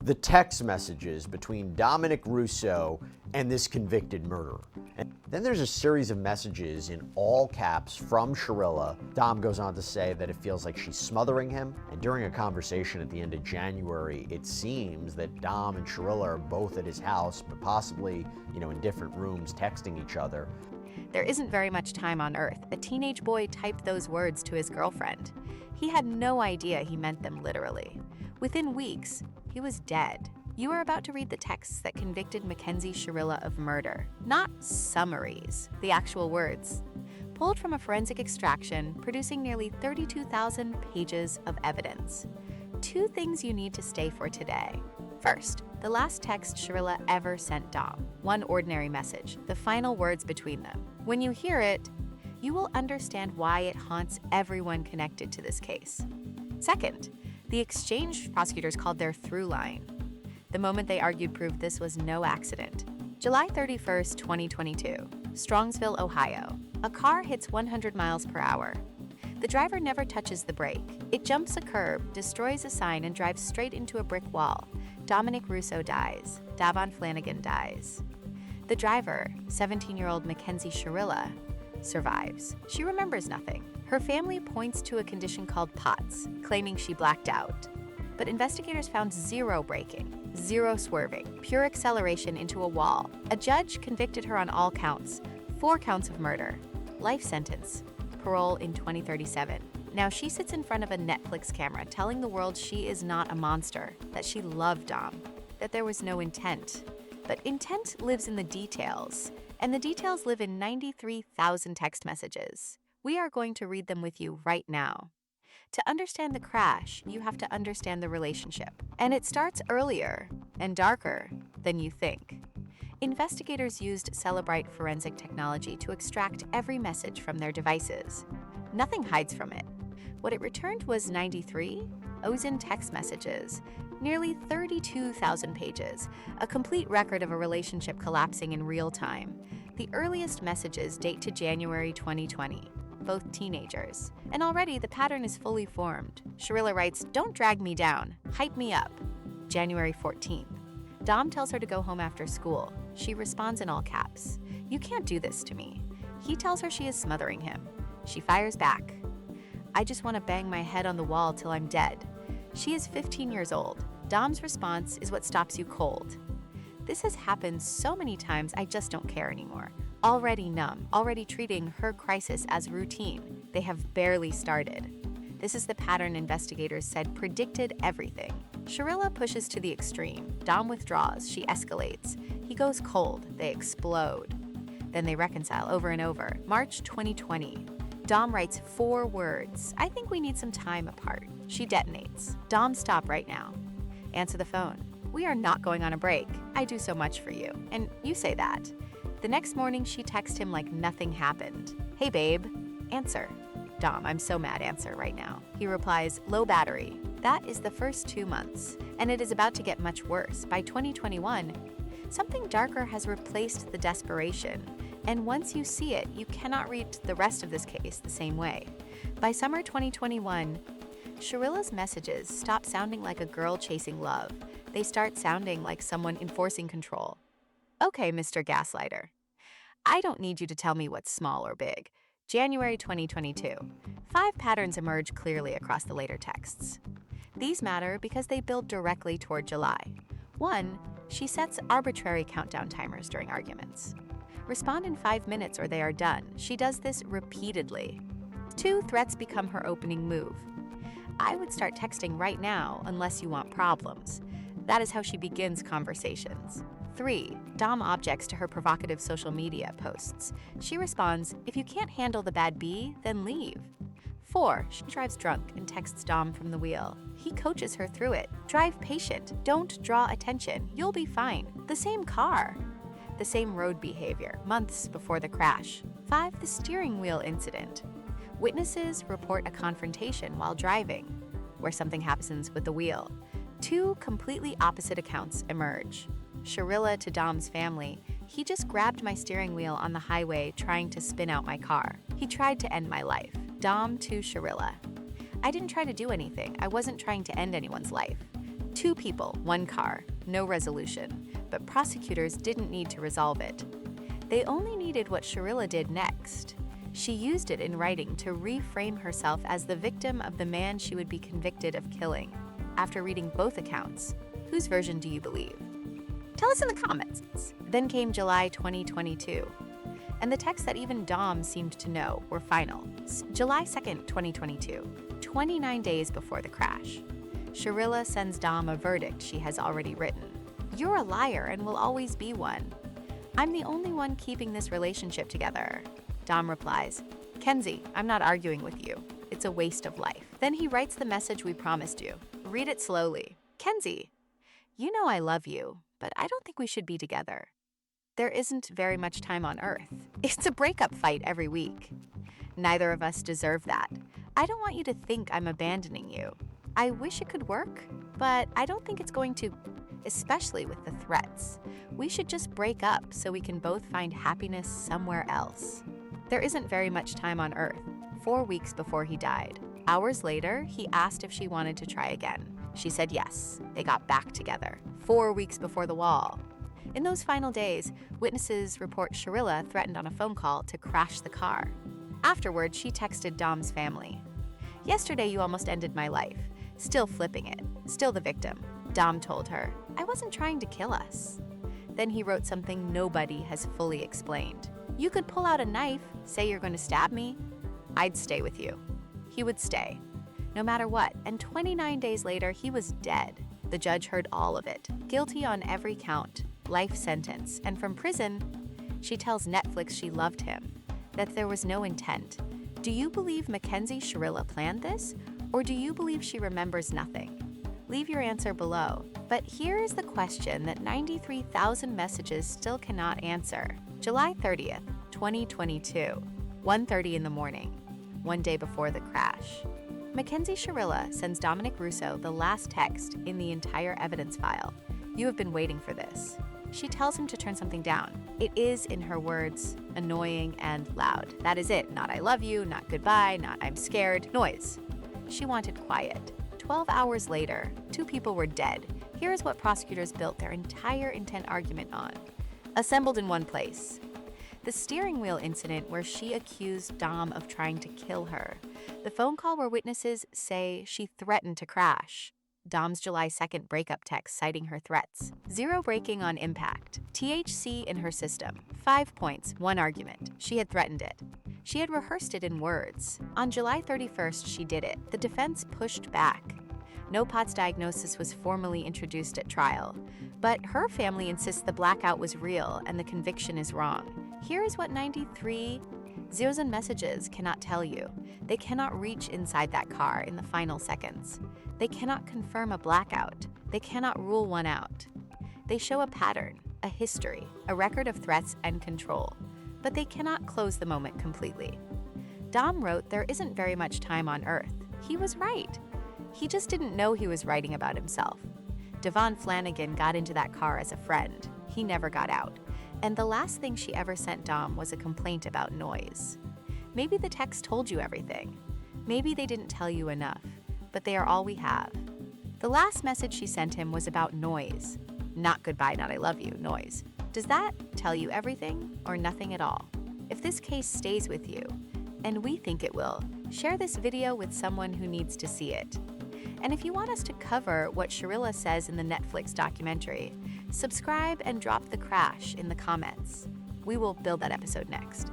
the text messages between Dominic Russo and this convicted murderer. And then there's a series of messages in all caps from Shirilla. Dom goes on to say that it feels like she's smothering him. And during a conversation at the end of January, it seems that Dom and Shirilla are both at his house, but possibly, in different rooms texting each other. There isn't very much time on Earth. A teenage boy typed those words to his girlfriend. He had no idea he meant them literally. Within weeks, he was dead. You are about to read the texts that convicted Mackenzie Shirilla of murder, not summaries, the actual words. Pulled from a forensic extraction, producing nearly 32,000 pages of evidence. 2 things you need to stay for today. First, the last text Shirilla ever sent Dom. One ordinary message, the final words between them. When you hear it, you will understand why it haunts everyone connected to this case. Second, the exchange prosecutors called their through line. The moment they argued proved this was no accident. July 31st, 2022, Strongsville, Ohio. A car hits 100 miles per hour. The driver never touches the brake. It jumps a curb, destroys a sign, and drives straight into a brick wall. Dominic Russo dies. Davon Flanagan dies. The driver, 17-year-old Mackenzie Shirilla, survives. She remembers nothing. Her family points to a condition called POTS, claiming she blacked out. But investigators found 0 braking, 0 swerving, pure acceleration into a wall. A judge convicted her on all counts, 4 counts of murder, life sentence, parole in 2037. Now she sits in front of a Netflix camera telling the world she is not a monster, that she loved Dom, that there was no intent. But intent lives in the details, and the details live in 93,000 text messages. We are going to read them with you right now. To understand the crash, you have to understand the relationship. And it starts earlier and darker than you think. Investigators used Cellebrite forensic technology to extract every message from their devices. Nothing hides from it. What it returned was 93 OSIN text messages, nearly 32,000 pages, a complete record of a relationship collapsing in real time. The earliest messages date to January 2020. Both teenagers. And already the pattern is fully formed. Shirilla writes, "Don't drag me down, hype me up." January 14th. Dom tells her to go home after school. She responds in all caps, "You can't do this to me." He tells her she is smothering him. She fires back, "I just want to bang my head on the wall till I'm dead." She is 15 years old. Dom's response is what stops you cold. This has happened so many times I just don't care anymore. Already numb, already treating her crisis as routine. They have barely started. This is the pattern investigators said predicted everything. Shirilla pushes to the extreme. Dom withdraws. She escalates. He goes cold. They explode. Then they reconcile over and over. March 2020. Dom writes 4 words. "I think we need some time apart." She detonates. "Dom, stop right now. Answer the phone. We are not going on a break. I do so much for you. And you say that." The next morning, she texts him like nothing happened. "Hey, babe." "Answer." "Dom, I'm so mad. Answer right now." He replies, "Low battery." That is the first 2 months, and it is about to get much worse. By 2021, something darker has replaced the desperation, and once you see it, you cannot read the rest of this case the same way. By summer 2021, Shirilla's messages stop sounding like a girl chasing love. They start sounding like someone enforcing control. "Okay, Mr. Gaslighter. I don't need you to tell me what's small or big." January 2022. 5 patterns emerge clearly across the later texts. These matter because they build directly toward July. 1. She sets arbitrary countdown timers during arguments. "Respond in 5 minutes or they are done." She does this repeatedly. 2. Threats become her opening move. "I would start texting right now unless you want problems." That is how she begins conversations. 3. Dom objects to her provocative social media posts. She responds, "If you can't handle the bad B, then leave." 4. She drives drunk and texts Dom from the wheel. He coaches her through it. "Drive patient. Don't draw attention. You'll be fine." The same car. The same road behavior, months before the crash. 5. The steering wheel incident. Witnesses report a confrontation while driving, where something happens with the wheel. 2 completely opposite accounts emerge. Shirilla to Dom's family, "He just grabbed my steering wheel on the highway trying to spin out my car. He tried to end my life." Dom to Shirilla, "I didn't try to do anything. I wasn't trying to end anyone's life." 2 people, 1 car, no resolution, but prosecutors didn't need to resolve it. They only needed what Shirilla did next. She used it in writing to reframe herself as the victim of the man she would be convicted of killing. After reading both accounts, whose version do you believe? Tell us in the comments. Then came July 2022, and the texts that even Dom seemed to know were final. July 2nd, 2022, 29 days before the crash. Shirilla sends Dom a verdict she has already written. "You're a liar and will always be one. I'm the only one keeping this relationship together." Dom replies, "Kenzie, I'm not arguing with you. It's a waste of life." Then he writes the message we promised you. Read it slowly. "Kenzie, you know I love you, but I don't think we should be together. There isn't very much time on Earth. It's a breakup fight every week. Neither of us deserve that. I don't want you to think I'm abandoning you. I wish it could work, but I don't think it's going to, especially with the threats. We should just break up so we can both find happiness somewhere else." There isn't very much time on Earth, 4 weeks before he died. Hours later, he asked if she wanted to try again. She said yes. They got back together, 4 weeks before the wall. In those final days, witnesses report Shirilla threatened on a phone call to crash the car. Afterward, she texted Dom's family. "Yesterday you almost ended my life. Still flipping it. Still the victim." Dom told her, "I wasn't trying to kill us." Then he wrote something nobody has fully explained. "You could pull out a knife, say you're going to stab me. I'd stay with you." He would stay, no matter what, and 29 days later, he was dead. The judge heard all of it, guilty on every count, life sentence, and from prison, she tells Netflix she loved him, that there was no intent. Do you believe Mackenzie Shirilla planned this, or do you believe she remembers nothing? Leave your answer below. But here is the question that 93,000 messages still cannot answer. July 30th, 2022, 1:30 in the morning, 1 day before the crash. Mackenzie Shirilla sends Dominic Russo the last text in the entire evidence file. "You have been waiting for this." She tells him to turn something down. It is, in her words, annoying and loud. That is it. Not "I love you," not "goodbye," not "I'm scared." Noise. She wanted quiet. 12 hours later, 2 people were dead. Here is what prosecutors built their entire intent argument on. Assembled in one place. The steering wheel incident where she accused Dom of trying to kill her. The phone call where witnesses say she threatened to crash. Dom's July 2nd breakup text citing her threats. 0 braking on impact. THC in her system. 5 points, 1 argument. She had threatened it. She had rehearsed it in words. On July 31st, she did it. The defense pushed back. No POTS diagnosis was formally introduced at trial, but her family insists the blackout was real and the conviction is wrong. Here is what 93,000 messages cannot tell you. They cannot reach inside that car in the final seconds. They cannot confirm a blackout. They cannot rule one out. They show a pattern, a history, a record of threats and control, but they cannot close the moment completely. Dom wrote, "There isn't very much time on Earth." He was right. He just didn't know he was writing about himself. Devon Flanagan got into that car as a friend. He never got out. And the last thing she ever sent Dom was a complaint about noise. Maybe the text told you everything. Maybe they didn't tell you enough, but they are all we have. The last message she sent him was about noise. Not "goodbye, not I love you," noise. Does that tell you everything or nothing at all? If this case stays with you, and we think it will, share this video with someone who needs to see it. And if you want us to cover what Shirilla says in the Netflix documentary, subscribe and drop the crash in the comments. We will build that episode next.